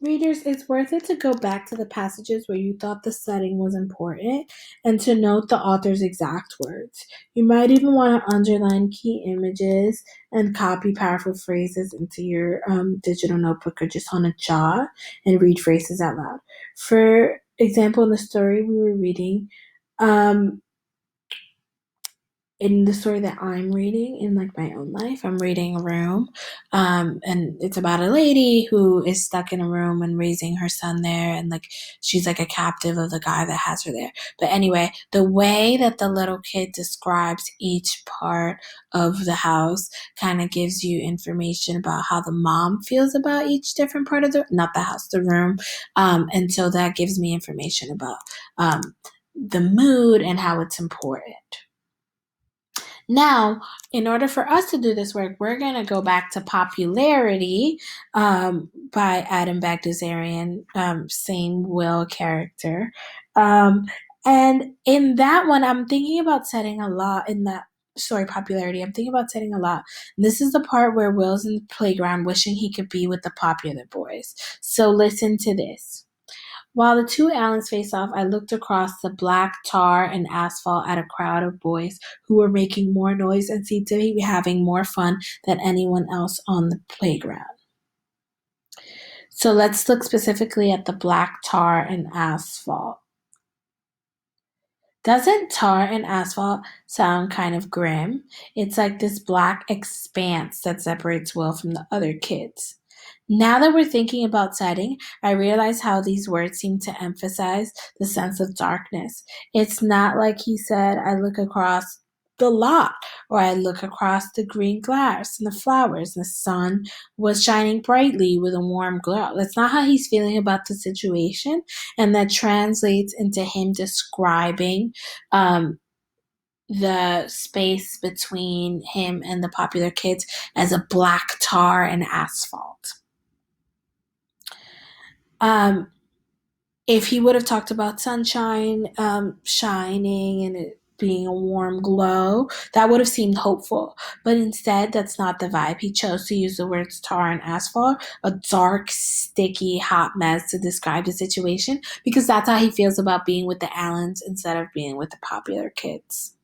Readers, it's worth it to go back to the passages where you thought the setting was important and to note the author's exact words. You might even want to underline key images and copy powerful phrases into your digital notebook or just on a jot and read phrases out loud. For example, in the story we were reading, um, in the story that I'm reading in like my own life, I'm reading a room, and it's about a lady who is stuck in a room and raising her son there, and like she's like a captive of the guy that has her there. But anyway, the way that the little kid describes each part of the house kind of gives you information about how the mom feels about each different part of the not the house, the room, and so that gives me information about um, the mood and how it's important. Now, in order for us to do this work, we're going to go back to Popularity by Adam Bagdasarian, same Will character. Um, and in that one, I'm thinking about setting a lot in that story, Popularity. I'm thinking about setting a lot. This is the part where Will's in the playground wishing he could be with the popular boys. So listen to this. While the two Allens faced off, I looked across the black tar and asphalt at a crowd of boys who were making more noise and seemed to be having more fun than anyone else on the playground. So let's look specifically at the black tar and asphalt. Doesn't tar and asphalt sound kind of grim? It's like this black expanse that separates Will from the other kids. Now that we're thinking about setting, I realize how these words seem to emphasize the sense of darkness. It's not like he said, I look across the lot, or I look across the green grass and the flowers, and the sun was shining brightly with a warm glow. That's not how he's feeling about the situation, and that translates into him describing um, the space between him and the popular kids as a black tar and asphalt. Um, if he would have talked about sunshine shining and it being a warm glow, that would have seemed hopeful. But instead, that's not the vibe. He chose to use the words tar and asphalt, a dark, sticky, hot mess to describe the situation, because that's how he feels about being with the Allens instead of being with the popular kids.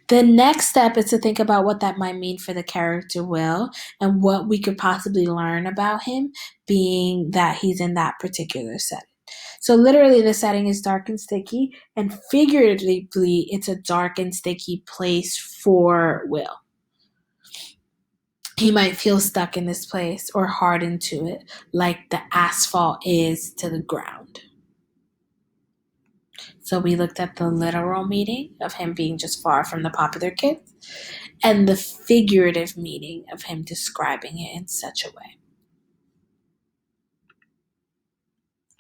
The next step is to think about what that might mean for the character Will and what we could possibly learn about him, being that he's in that particular setting. So, literally, the setting is dark and sticky, and figuratively, it's a dark and sticky place for Will. He might feel stuck in this place or hardened to it, like the asphalt is to the ground. So we looked at the literal meaning of him being just far from the popular kids and the figurative meaning of him describing it in such a way.